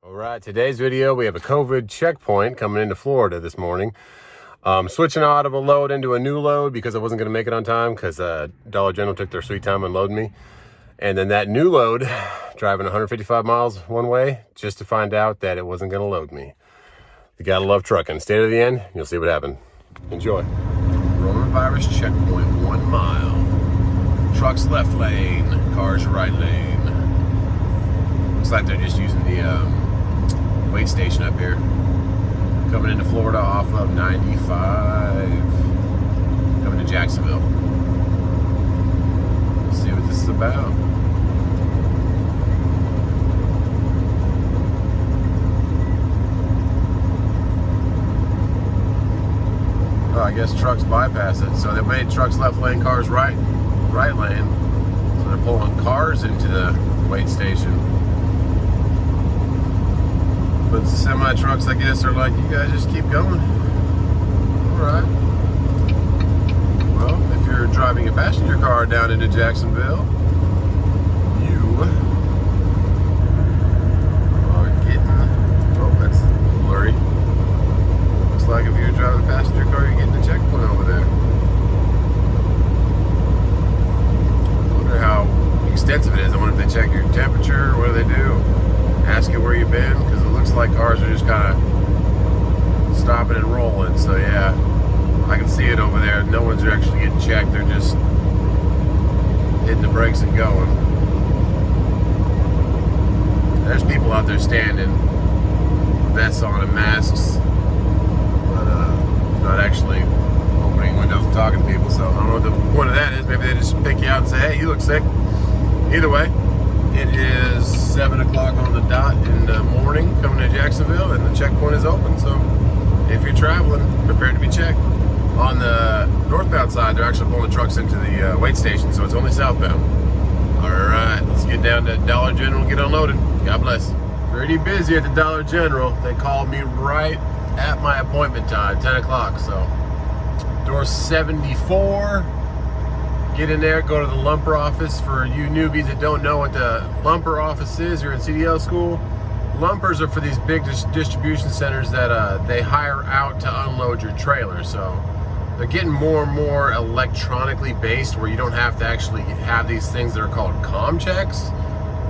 All right, today's video, we have a COVID checkpoint coming into Florida this morning. Switching out of a load into a new load because I wasn't going to make it on time because Dollar General took their sweet time unloading me. And then that new load, driving 155 miles one way just to find out that it wasn't going to load me. You gotta love trucking. Stay to the end, you'll see what happened. Enjoy. Coronavirus checkpoint, 1 mile. Trucks left lane, cars right lane. Looks like they're just using the wait station up here. Coming into Florida off of 95. Coming to Jacksonville. Let's see what this is about. Oh, I guess trucks bypass it. So they made trucks left lane, cars right lane. So they're pulling cars into the wait station. But semi trucks, I guess, are like, you guys just keep going. Alright. Well, if you're driving a passenger car down into Jacksonville, you are getting, oh, that's blurry. Looks like if you're driving a passenger car, you're getting a checkpoint over there. I wonder how extensive it is. I wonder if they check your temperature, what do they do? Ask you where you've been, because it looks like cars are just kind of stopping and rolling. So yeah, I can see it over there. No one's actually getting checked. They're just hitting the brakes and going. There's people out there standing, vests on and masks, but not actually opening windows and talking to people. So I don't know what the point of that is. Maybe they just pick you out and say, hey, you look sick. Either way, it is 7 o'clock on the dot in the morning coming to Jacksonville, and the checkpoint is open. So if you're traveling, prepare to be checked. On the northbound side, they're actually pulling trucks into the wait station, so it's only southbound. All right, let's get down to Dollar General and get unloaded. God bless. Pretty busy at the Dollar General. They called me right at my appointment time, 10 o'clock. So door 74. Get in there, go to the lumper office. For you newbies that don't know what the lumper office is, you're in CDL school. Lumpers are for these big distribution centers that they hire out to unload your trailer. So they're getting more and more electronically based, where you don't have to actually have these things that are called comm checks,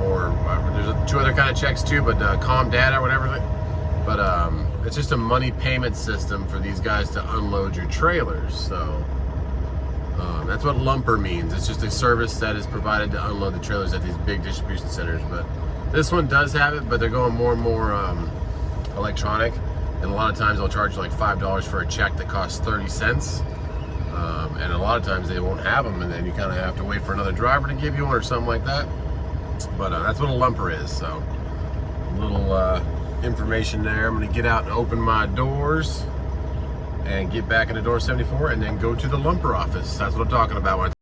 or there's two other kind of checks too, but comm data or whatever. But it's just a money payment system for these guys to unload your trailers. So that's what lumper means. It's just a service that is provided to unload the trailers at these big distribution centers. But this one does have it, but they're going more and more electronic. And a lot of times they'll charge you like $5 for a check that costs 30 cents. And a lot of times they won't have them, and then you kind of have to wait for another driver to give you one or something like that. But that's what a lumper is. So a little information there. I'm going to get out and open my doors and get back into door 74 and then go to the lumper office. That's what I'm talking about when I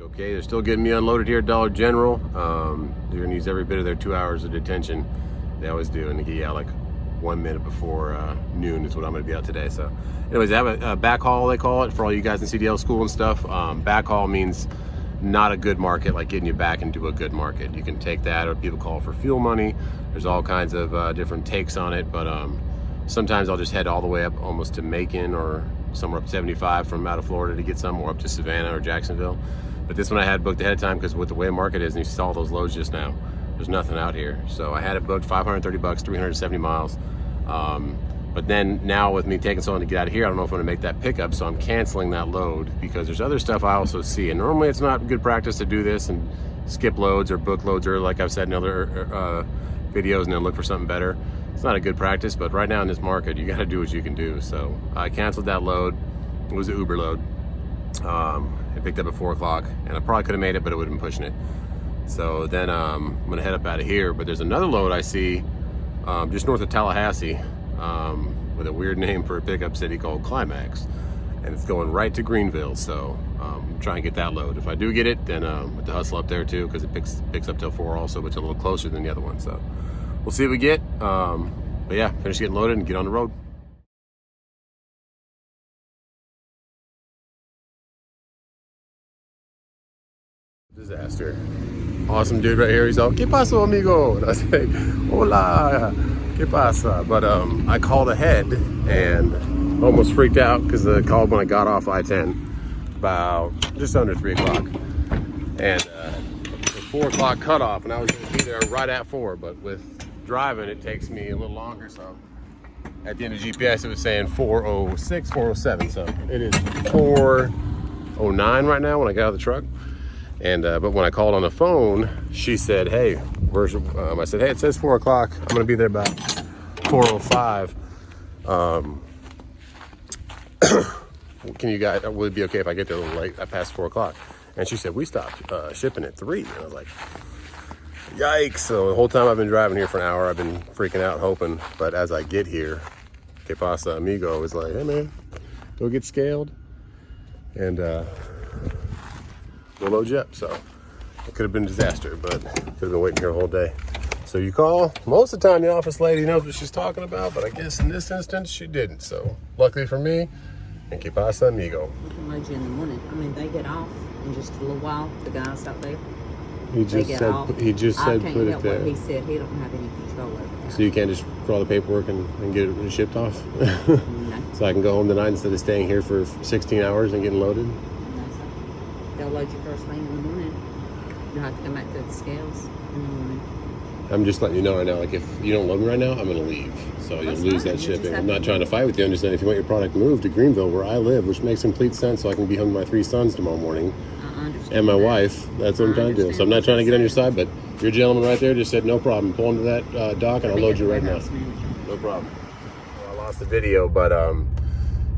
Okay, they're still getting me unloaded here at Dollar General. They're gonna use every bit of their 2 hours of detention. They always do, and they get you out like 1 minute before noon is what I'm gonna be out today. So anyways, I have a backhaul, they call it, for all you guys in CDL school and stuff. Backhaul means not a good market, like getting you back into a good market. You can take that, or people call it for fuel money. There's all kinds of different takes on it, but sometimes I'll just head all the way up almost to Macon, or somewhere up 75 from out of Florida to get some, or up to Savannah or Jacksonville. But this one I had booked ahead of time because with the way the market is, and you saw those loads just now, there's nothing out here. So I had it booked, 530 bucks, 370 miles. But then now with me taking so long to get out of here, I don't know if I'm gonna make that pickup, so I'm canceling that load because there's other stuff I also see. And normally it's not good practice to do this and skip loads or book loads, or like I've said in other videos, and then look for something better. It's not a good practice, but right now in this market, you gotta do what you can do. So I canceled that load. It was an Uber load. I picked up at 4 o'clock, and I probably could have made it, but it would have been pushing it. So then I'm gonna head up out of here, but there's another load I see just north of Tallahassee with a weird name for a pickup city called Climax, and it's going right to Greenville. So try and get that load. If I do get it, then with the hustle up there too, because it picks up till 4 also, but it's a little closer than the other one. So we'll see what we get. But yeah, finish getting loaded and get on the road. Disaster. Awesome dude right here. He's all, ¿Qué pasó, amigo? And I say, hola, ¿qué pasa? But I called ahead and almost freaked out because I called when I got off I-10 about just under 3 o'clock. And it was 4 o'clock cutoff, and I was going to be there right at 4. But with driving, it takes me a little longer. So at the end of GPS, it was saying 4:06, 4:07. So it is 4:09 right now when I got out of the truck. And but when I called on the phone, she said, "Hey, where's?" I said, "Hey, it says 4 o'clock. I'm gonna be there about 4:05. Can you guys? Would it be okay if I get there a little late? I passed 4 o'clock." And she said, "We stopped shipping at 3." And I was like, "Yikes!" So the whole time I've been driving here for an hour, I've been freaking out, hoping. But as I get here, ¿Qué pasa, amigo? Was like, "Hey, man, go get scaled." And we'll load you up. So it could have been a disaster, but could have been waiting here a whole day. So you call, most of the time the office lady knows what she's talking about, but I guess in this instance she didn't. So luckily for me, and ¿Qué pasa, amigo? We can load you in the morning. I mean, they get off in just a little while, the guys out there. He just said off. put I it can't help there. what he said. He don't have any control over that. So you can't just draw the paperwork and get it shipped off? No. So I can go home tonight instead of staying here for 16 hours and getting loaded? No, sir. They'll load you first thing in the morning. You'll have to come back to the scales in the morning. I'm just letting you know right now, like if you don't load me right now, I'm gonna leave. So you'll lose that shipping. I'm not trying to fight with you. I'm just saying if you want your product moved to Greenville where I live, which makes complete sense, so I can be home with my 3 sons tomorrow morning. I understand. And my wife, that's what I'm trying to do. So I'm not trying to get on your side, but your gentleman right there just said no problem. Pull into that dock and I'll load you right now. No problem. Well, I lost the video, but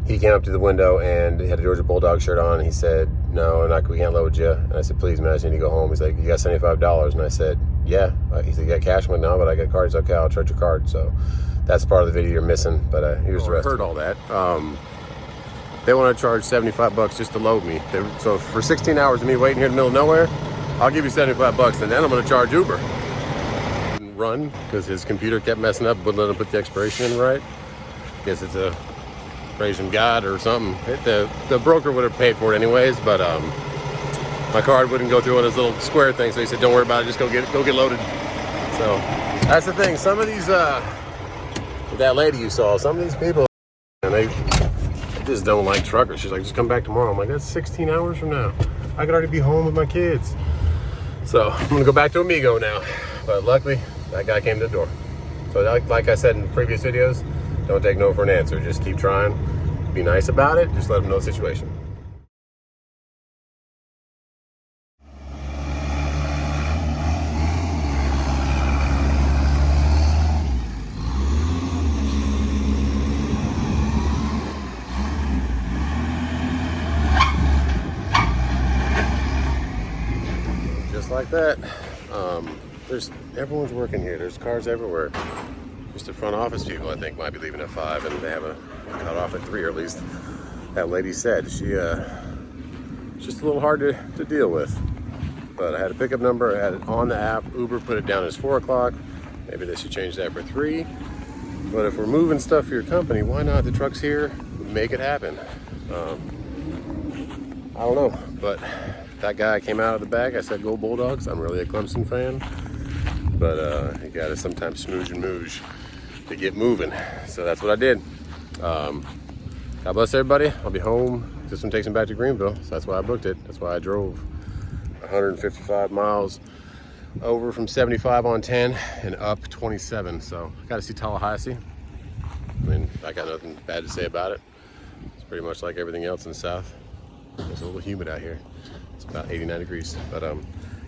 he came up to the window and he had a Georgia Bulldog shirt on. And he said, "No, we can't load you." And I said, "Please, man, I just need to go home." He's like, "You got $75?" And I said, "Yeah." He said, "You got cash?" I went, "No, but I got cards." "Okay, I'll charge your card." So that's part of the video you're missing, but here's the rest. I heard all that. They want to charge $75 just to load me. So for 16 hours of me waiting here in the middle of nowhere, I'll give you $75, and then I'm going to charge Uber. Didn't run because his computer kept messing up, wouldn't let him put the expiration in right. Guess it's a praise from God or something. The broker would have paid for it anyways, but my card wouldn't go through on his little square thing. So he said, "Don't worry about it. Just go get loaded." So that's the thing. Some of these, that lady you saw, some of these people, and they just don't like truckers. She's like, "Just come back tomorrow." I'm like, "That's 16 hours from now. I could already be home with my kids." So I'm gonna go back to Amigo now. But luckily, that guy came to the door. So like I said in previous videos, don't take no for an answer. Just keep trying. Be nice about it. Just let them know the situation. Just like that. Everyone's working here. There's cars everywhere. Just the front office people, I think, might be leaving at 5, and they have a cut off at 3, or at least that lady said. She just a little hard to deal with. But I had a pickup number, I had it on the app. Uber put it down as 4 o'clock. Maybe they should change that for 3. But if we're moving stuff for your company, why not? The truck's here, make it happen. I don't know, but that guy came out of the back. I said, go Bulldogs. I'm really a Clemson fan. But you gotta sometimes smooge and mooge to get moving. So that's what I did. God bless everybody. I'll be home. This one takes me back to Greenville, so that's why I booked it. That's why I drove 155 miles over from 75 on 10 and up 27. So I got to see Tallahassee. I mean, I got nothing bad to say about it. It's pretty much like everything else in the South. It's a little humid out here. It's about 89 degrees. But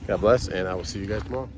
God bless, and I will see you guys tomorrow.